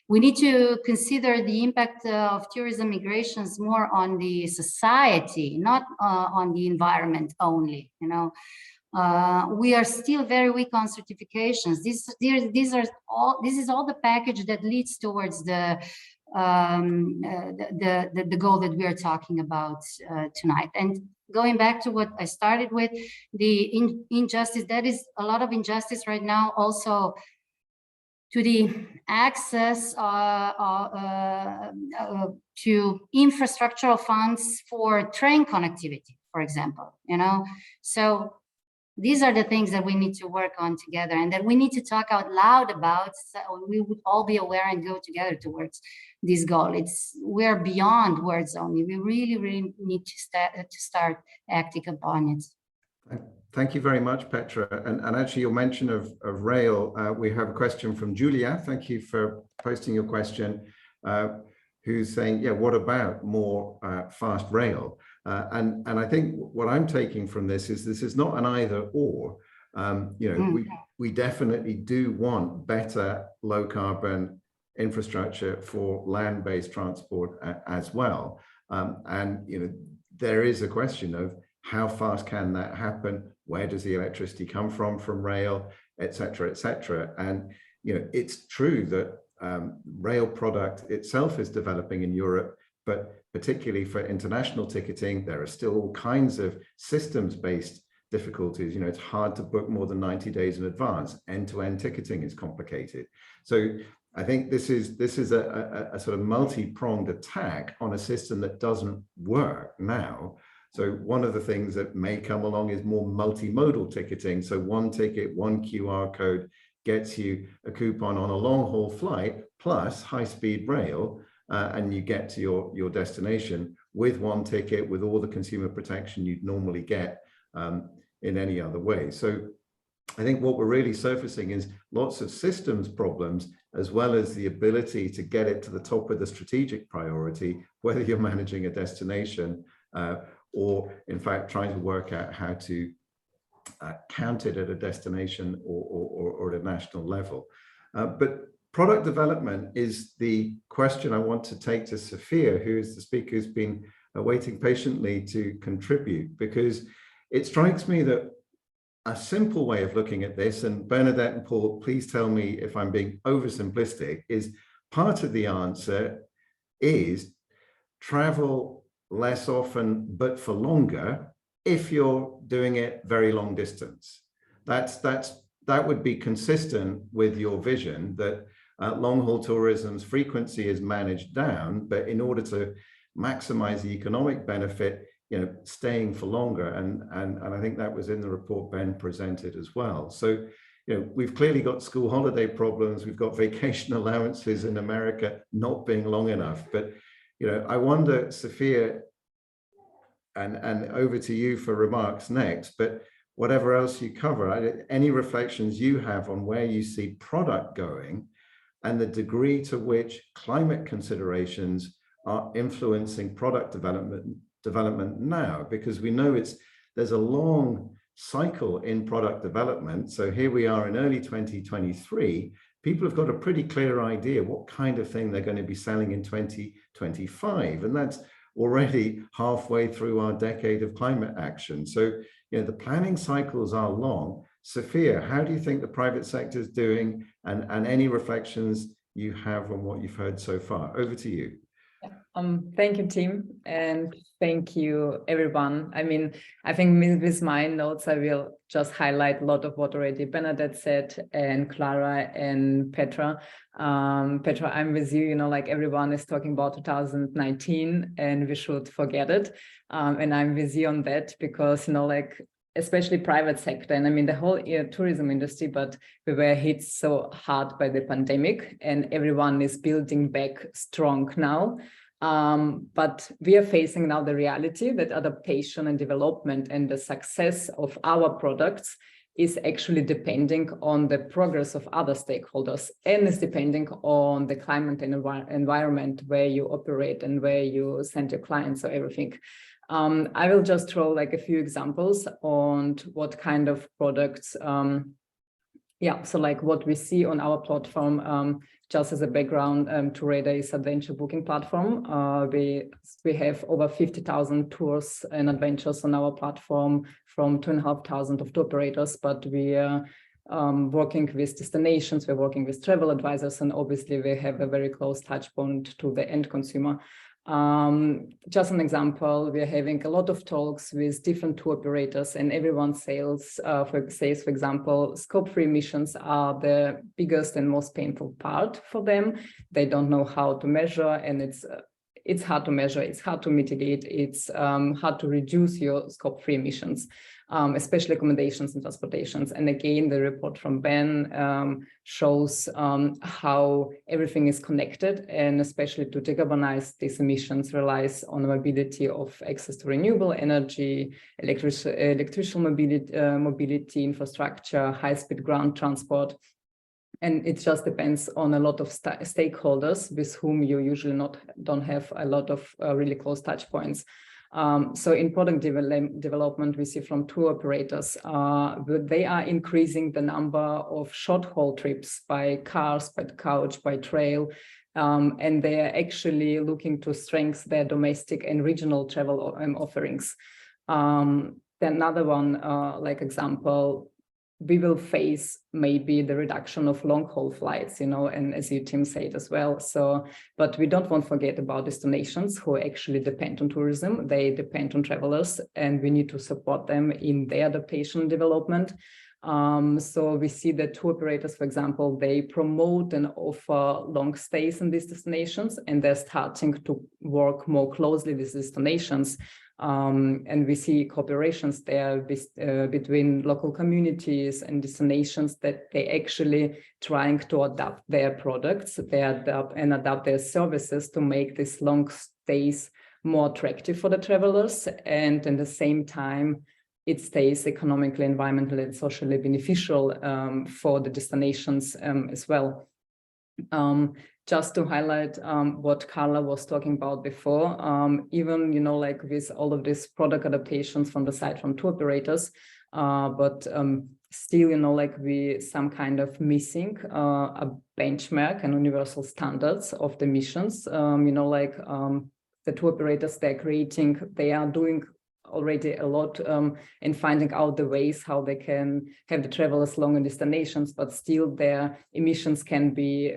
We need to consider the impact of tourism migrations more on the society, not on the environment only, you know. We are still very weak on certifications. This is all the package that leads towards the goal that we are talking about tonight. And going back to what I started with, the injustice, that is a lot of injustice right now also to the access to infrastructural funds for train connectivity, for example, you know. So these are the things that we need to work on together, and that we need to talk out loud about, so we would all be aware and go together towards this goal. We're beyond words only. We really need to start acting upon it.
Thank you very much, Petra. And actually, your mention of rail, we have a question from Julia. Thank you for posting your question, who's saying, yeah, what about more fast rail? And I think what I'm taking from this is not an either or. You know, we definitely do want better low carbon infrastructure for land-based transport as well. And you know, there is a question of how fast can that happen? Where does the electricity come from rail, et cetera, et cetera? And you know, it's true that rail product itself is developing in Europe, but particularly for international ticketing, there are still all kinds of systems-based difficulties. You know, it's hard to book more than 90 days in advance. End-to-end ticketing is complicated. So I think this is a sort of multi-pronged attack on a system that doesn't work now. So one of the things that may come along is more multimodal ticketing. So one ticket, one QR code gets you a coupon on a long-haul flight plus high-speed rail, and you get to your destination with one ticket, with all the consumer protection you'd normally get in any other way. So I think what we're really surfacing is lots of systems problems, as well as the ability to get it to the top of the strategic priority, whether you're managing a destination or in fact trying to work out how to count it at a destination or at a national level. But product development is the question I want to take to Sophia, who is the speaker who's been waiting patiently to contribute, because it strikes me that a simple way of looking at this, and Bernadette and Paul, please tell me if I'm being oversimplistic, is part of the answer is travel less often, but for longer, if you're doing it very long distance. That would be consistent with your vision that long-haul tourism's frequency is managed down, but in order to maximize the economic benefit, you know, staying for longer. And I think that was in the report Ben presented as well. So, you know, we've clearly got school holiday problems. We've got vacation allowances in America not being long enough. But, you know, I wonder, Sophia, and over to you for remarks next, but whatever else you cover, any reflections you have on where you see product going and the degree to which climate considerations are influencing product development now, because we know there's a long cycle in product development. So here we are in early 2023, people have got a pretty clear idea what kind of thing they're going to be selling in 2025. And that's already halfway through our decade of climate action. So, the planning cycles are long. Sophia, how do you think the private sector is doing, and any reflections you have on what you've heard so far? Over to you.
Thank you, Tim, and thank you, everyone. I mean, I think with my notes, I will just highlight a lot of what already Bernadette said, and Clara and Petra. Petra, I'm with you, like everyone is talking about 2019 and we should forget it. And I'm with you on that because, like, especially private sector, and I mean the whole tourism industry, but we were hit so hard by the pandemic and everyone is building back strong now. But we are facing now the reality that adaptation and development and the success of our products is actually depending on the progress of other stakeholders, and is depending on the climate and environment where you operate and where you send your clients or everything. I will just throw like a few examples on what kind of products, so like what we see on our platform, just as a background, Tourada is adventure booking platform. We have over 50,000 tours and adventures on our platform from 2,500 of tour operators, but we are working with destinations, we're working with travel advisors, and obviously we have a very close touch point to the end consumer. Just an example, we are having a lot of talks with different tour operators, and everyone says, for example, scope-free emissions are the biggest and most painful part for them. They don't know how to measure, and it's hard to measure, it's hard to mitigate, it's hard to reduce your scope-free emissions, especially accommodations and transportations. And again, the report from Ben shows how everything is connected, and especially to decarbonize these emissions relies on the mobility of access to renewable energy, electrical mobility infrastructure, high-speed ground transport. And it just depends on a lot of stakeholders with whom you usually don't have a lot of really close touch points. So in product development, we see from tour operators, they are increasing the number of short-haul trips by cars, by couch, by trail, and they are actually looking to strengthen their domestic and regional travel offerings. Then another one, like example, we will face maybe the reduction of long-haul flights, and as you, Tim, said as well. So, but we don't want to forget about destinations who actually depend on tourism. They depend on travelers, and we need to support them in their adaptation and development. So we see that tour operators, for example, they promote and offer long stays in these destinations, and they're starting to work more closely with destinations. And we see cooperations there between local communities and destinations that they actually trying to adapt their products, adapt their services to make these long stays more attractive for the travelers, and at the same time it stays economically, environmentally, and socially beneficial for the destinations as well. Just to highlight what Carla was talking about before, even, like with all of these product adaptations from the side from tour operators, but still, like we some kind of missing a benchmark and universal standards of the emissions, like the tour operators they are doing already a lot in finding out the ways how they can have the travelers long in destinations, but still their emissions can be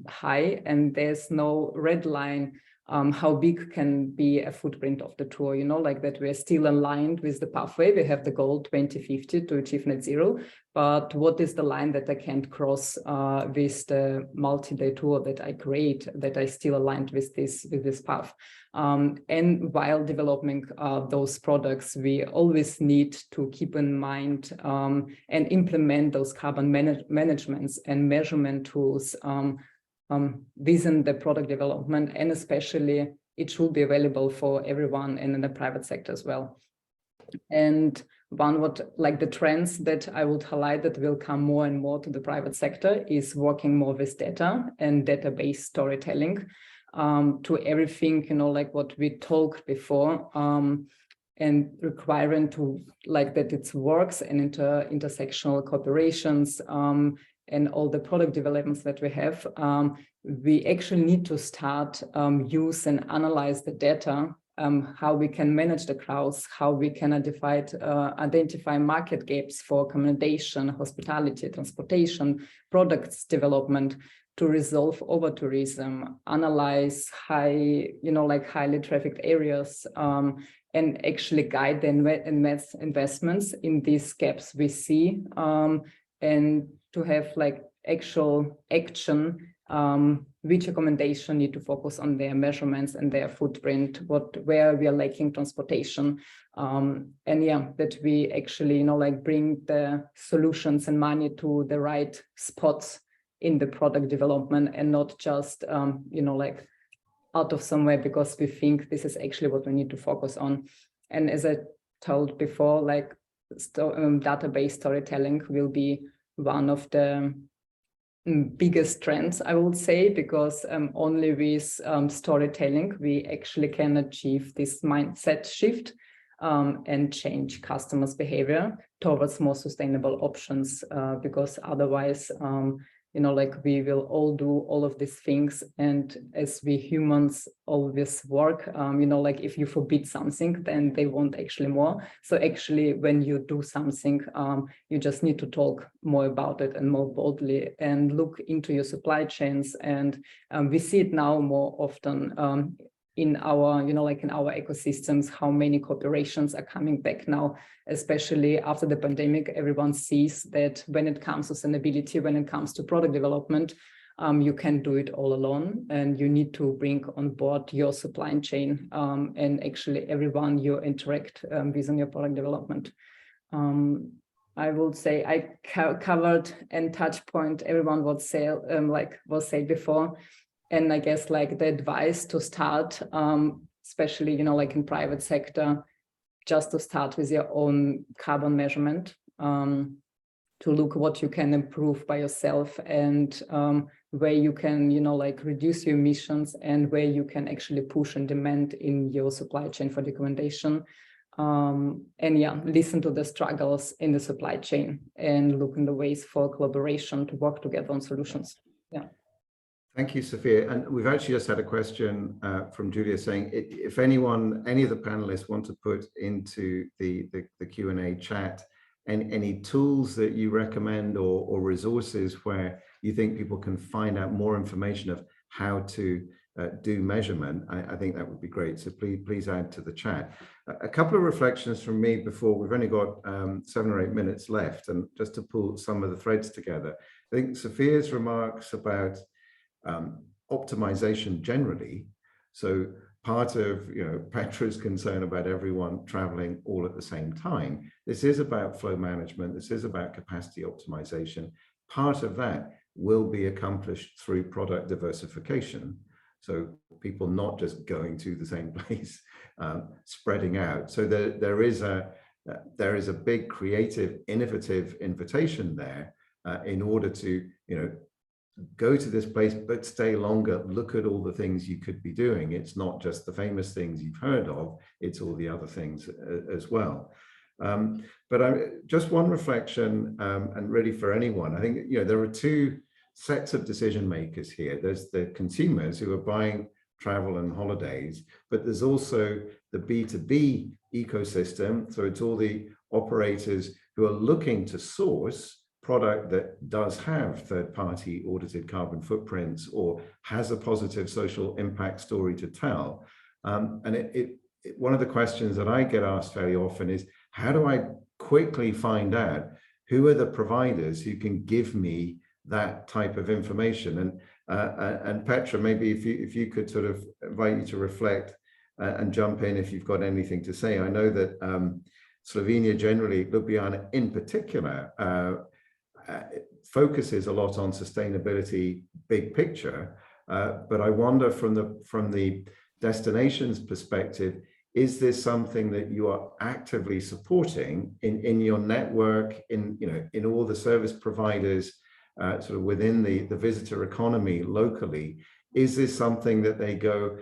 high, and there's no red line how big can be a footprint of the tour, like that we're still aligned with the pathway. We have the goal 2050 to achieve net zero, but what is the line that I can't cross with the multi-day tour that I create, that I still aligned with this path? And while developing those products, we always need to keep in mind and implement those carbon managements and measurement tools within the product development, and especially it should be available for everyone and in the private sector as well. And like the trends that I would highlight that will come more and more to the private sector is working more with data and database storytelling to everything, like what we talked before, and requiring to like that it works and intersectional cooperations, and all the product developments that we have, we actually need to start use and analyze the data, how we can manage the crowds, how we can identify market gaps for accommodation, hospitality, transportation, products development, to resolve over-tourism, analyze highly trafficked areas, and actually guide the investments in these gaps we see, and to have like actual action, which accommodation need to focus on their measurements and their footprint, where we are lacking transportation, and yeah, that we actually bring the solutions and money to the right spots in the product development, and not just out of somewhere because we think this is actually what we need to focus on. And as I told before, database storytelling will be one of the biggest trends, I would say, because only with storytelling we actually can achieve this mindset shift and change customers' behavior towards more sustainable options, because otherwise we will all do all of these things, and as we humans always work, if you forbid something, then they want actually more. So actually, when you do something, you just need to talk more about it and more boldly, and look into your supply chains. And we see it now more often in our, in our ecosystems, how many corporations are coming back now, especially after the pandemic. Everyone sees that when it comes to sustainability, when it comes to product development, you can't do it all alone, and you need to bring on board your supply chain and actually everyone you interact with on your product development. I would say I covered and touch point everyone was said before. And I guess the advice to start, especially, in private sector, just to start with your own carbon measurement, to look what you can improve by yourself, and where you can, reduce your emissions, and where you can actually push and demand in your supply chain for documentation. And yeah, listen to the struggles in the supply chain and look in the ways for collaboration to work together on solutions. Yeah.
Thank you, Sophia. And we've actually just had a question from Julia saying, if any of the panelists want to put into the Q&A chat any tools that you recommend, or resources where you think people can find out more information of how to do measurement, I think that would be great. So please add to the chat. A couple of reflections from me before. We've only got 7 or 8 minutes left, and just to pull some of the threads together. I think Sophia's remarks about optimization generally. So part of Petra's concern about everyone traveling all at the same time. This is about flow management. This is about capacity optimization. Part of that will be accomplished through product diversification. So people not just going to the same place, spreading out. So there is a big creative, innovative invitation there in order to go to this place, but stay longer, look at all the things you could be doing. It's not just the famous things you've heard of, it's all the other things as well. But just one reflection, and really for anyone, I think there are 2 sets of decision makers here. There's the consumers who are buying travel and holidays, but there's also the B2B ecosystem. So it's all the operators who are looking to source product that does have third-party audited carbon footprints, or has a positive social impact story to tell. And one of the questions that I get asked very often is, how do I quickly find out who are the providers who can give me that type of information? And Petra, maybe if you could sort of invite you to reflect and jump in if you've got anything to say. I know that Slovenia generally, Ljubljana in particular, focuses a lot on sustainability, big picture, but I wonder from the destination's perspective, is this something that you are actively supporting in your network, in all the service providers, sort of within the visitor economy locally? Is this something that they go,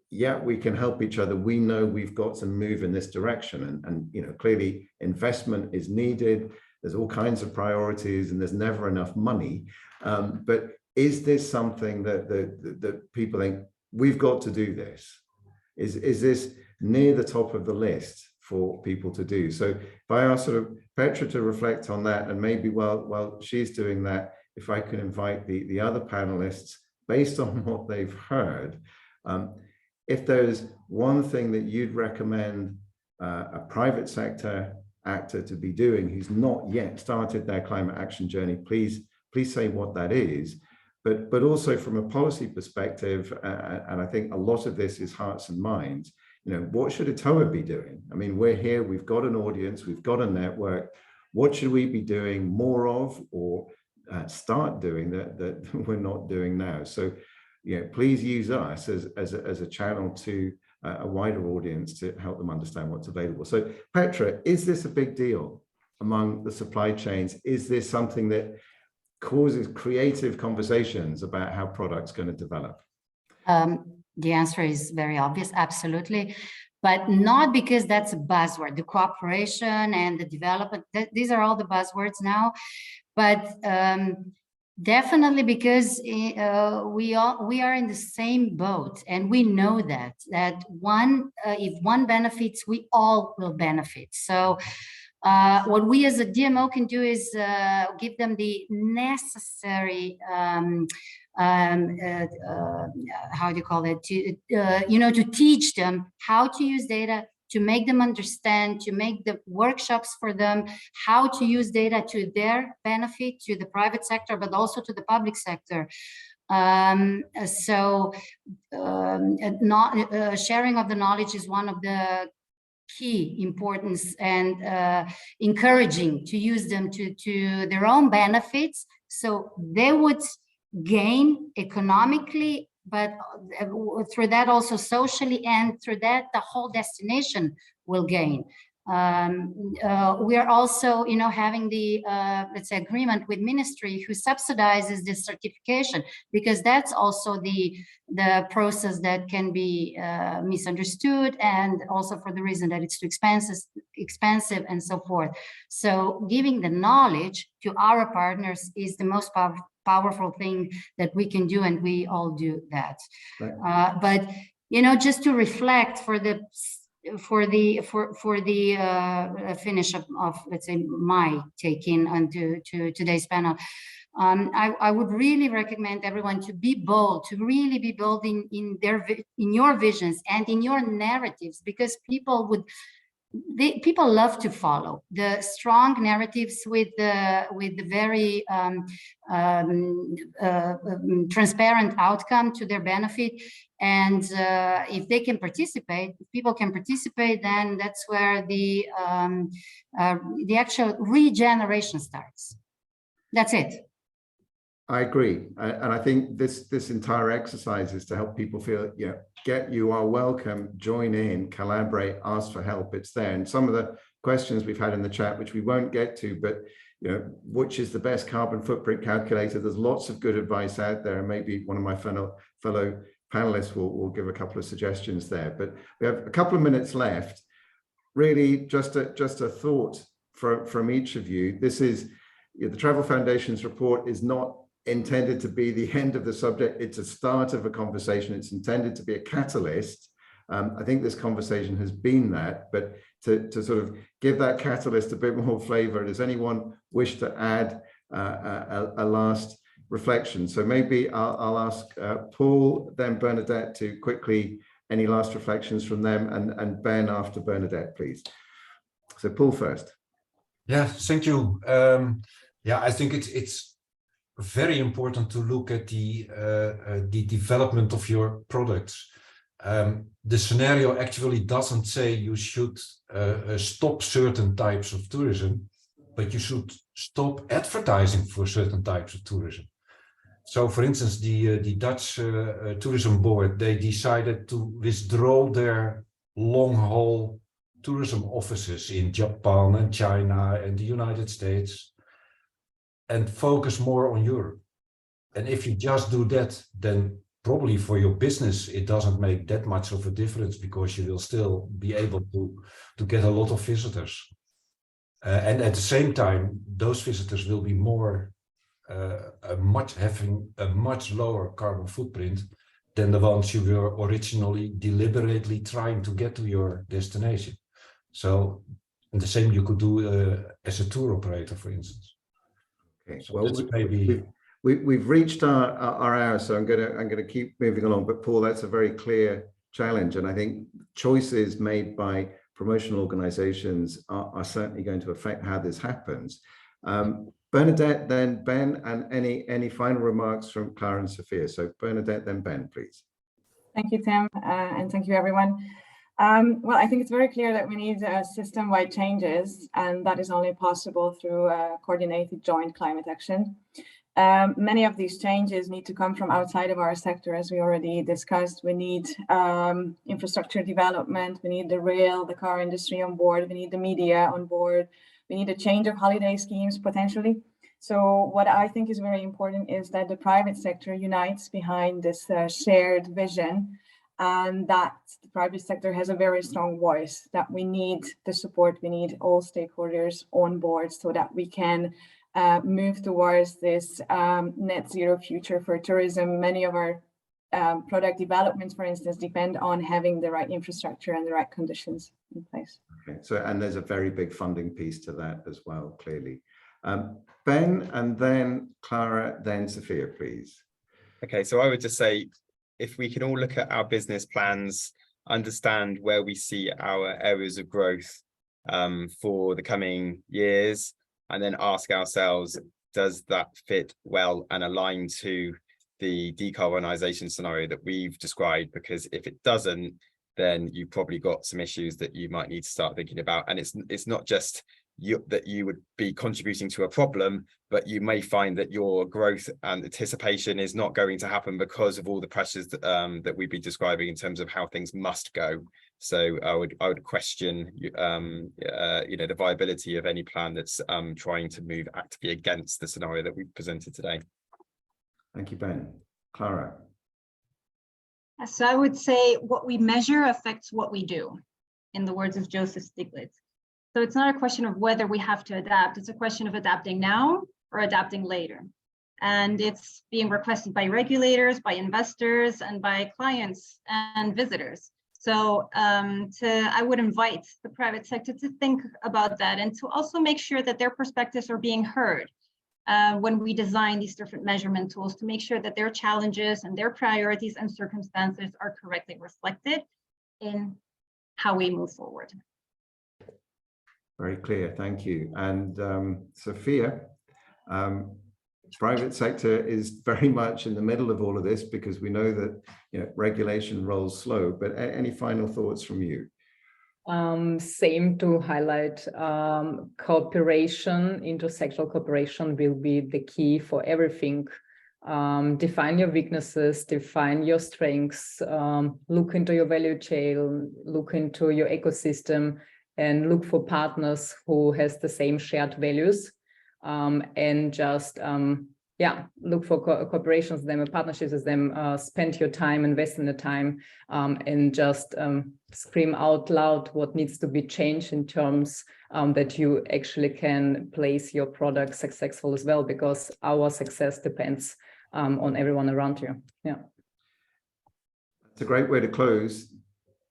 yeah, we can help each other, we know we've got to move in this direction, and clearly investment is needed. there's all kinds of priorities and there's never enough money. But is this something that people think, we've got to do this? Is this near the top of the list for people to do? So if I ask sort of Petra to reflect on that, and maybe while she's doing that, if I can invite the other panelists, based on what they've heard, if there's one thing that you'd recommend a private sector actor to be doing who's not yet started their climate action journey, please say what that is. But also from a policy perspective, and I think a lot of this is hearts and minds, what should ETOA be doing? I mean, we're here, we've got an audience, we've got a network. What should we be doing more of, or start doing that we're not doing now? So, please use us as a channel to a wider audience to help them understand what's available. So, Petra, is this a big deal among the supply chains? Is this something that causes creative conversations about how products going to develop?
The answer is very obvious, absolutely, but not because that's a buzzword. The cooperation and the development, these are all the buzzwords now, but definitely because we are in the same boat, and we know that if one benefits, we all will benefit. So what we as a DMO can do is give them the necessary how do you call it, to teach them how to use data, to make them understand, to make the workshops for them, how to use data to their benefit, to the private sector, but also to the public sector. Sharing of the knowledge is one of the key importance, and encouraging to use them to their own benefits, so they would gain economically, but through that also socially, and through that the whole destination will gain. We are also, having the let's say agreement with ministry who subsidizes this certification, because that's also the process that can be misunderstood, and also for the reason that it's too expensive and so forth. So giving the knowledge to our partners is the most powerful thing that we can do, and we all do that. Right. But just to reflect for the finish of let's say my take in onto today's panel, I would really recommend everyone to be bold, to really be bold in your visions and in your narratives, because people love to follow the strong narratives with the very transparent outcome to their benefit. And if they can participate, if people can participate, then that's where the actual regeneration starts. That's it.
I agree, and I think this entire exercise is to help people feel, you are welcome, join in, collaborate, ask for help. It's there. And some of the questions we've had in the chat, which we won't get to, but which is the best carbon footprint calculator? There's lots of good advice out there, and maybe one of my fellow panelists will give a couple of suggestions there. But we have a couple of minutes left. Really, just a thought from each of you. This is the Travel Foundation's report is not intended to be the end of the subject. It's a start of a conversation. It's intended to be a catalyst. I think this conversation has been that, but to sort of give that catalyst a bit more flavor, does anyone wish to add a last reflection? So maybe I'll ask Paul, then Bernadette, to quickly, any last reflections from them, and Ben after Bernadette, please. So Paul first.
Yeah, thank you. I think it's very important to look at the development of your products. The scenario actually doesn't say you should stop certain types of tourism, but you should stop advertising for certain types of tourism. So, for instance, the Dutch tourism board, they decided to withdraw their long-haul tourism offices in Japan and China and the United States, and focus more on Europe. And if you just do that, then probably for your business, it doesn't make that much of a difference, because you will still be able to get a lot of visitors. And at the same time, those visitors will be having a much lower carbon footprint than the ones you were originally deliberately trying to get to your destination. So, and the same you could do as a tour operator, for instance.
Okay.
So
Well,
that's maybe
we've reached our hour, so I'm gonna keep moving along. But Paul, that's a very clear challenge, and I think choices made by promotional organizations are certainly going to affect how this happens. Bernadette, then Ben, and any final remarks from Clara and Sophia. So Bernadette, then Ben, please.
Thank you, Tim, and thank you, everyone. Well, I think it's very clear that we need system-wide changes, and that is only possible through coordinated joint climate action. Many of these changes need to come from outside of our sector, as we already discussed. We need infrastructure development, we need the rail, the car industry on board, we need the media on board, we need a change of holiday schemes potentially. So what I think is very important is that the private sector unites behind this shared vision, and that the private sector has a very strong voice, that we need the support, we need all stakeholders on board so that we can move towards this net zero future for tourism. Many of our product developments, for instance, depend on having the right infrastructure and the right conditions in place.
Okay, so and there's a very big funding piece to that as well, clearly. Ben, and then Clara, then Sophia, please.
Okay, so I would just say, if we can all look at our business plans, understand where we see our areas of growth for the coming years, and then ask ourselves, does that fit well and align to the decarbonisation scenario that we've described? Because if it doesn't, then you've probably got some issues that you might need to start thinking about. And it's not just that you would be contributing to a problem, but you may find that your growth and anticipation is not going to happen because of all the pressures that we've been describing in terms of how things must go. So I would question the viability of any plan that's trying to move actively against the scenario that we've presented today.
Thank you, Ben. Clara.
So I would say what we measure affects what we do, in the words of Joseph Stiglitz. So it's not a question of whether we have to adapt, it's a question of adapting now or adapting later. And it's being requested by regulators, by investors, and by clients and visitors. So I would invite the private sector to think about that and to also make sure that their perspectives are being heard when we design these different measurement tools, to make sure that their challenges and their priorities and circumstances are correctly reflected in how we move forward.
Very clear, thank you. And Sophia, private sector is very much in the middle of all of this because we know that regulation rolls slow, but any final thoughts from you?
Same, to highlight cooperation, intersectoral cooperation will be the key for everything. Define your weaknesses, define your strengths, look into your value chain, look into your ecosystem, and look for partners who has the same shared values, and just look for cooperations with them and partnerships with them. Spend your time, invest in the time, and just scream out loud what needs to be changed in terms that you actually can place your product successful as well, because our success depends on everyone around you. Yeah,
it's a great way to close.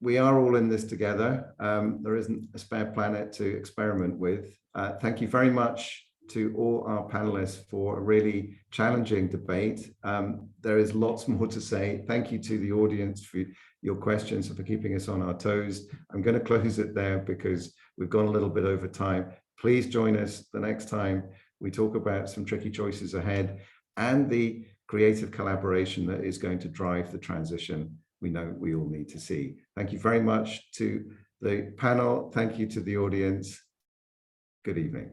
We are all in this together. There isn't a spare planet to experiment with. Thank you very much to all our panelists for a really challenging debate. There is lots more to say. Thank you to the audience for your questions and for keeping us on our toes. I'm going to close it there because we've gone a little bit over time. Please join us the next time we talk about some tricky choices ahead and the creative collaboration that is going to drive the transition we know we all need to see. Thank you very much to the panel. Thank you to the audience. Good evening.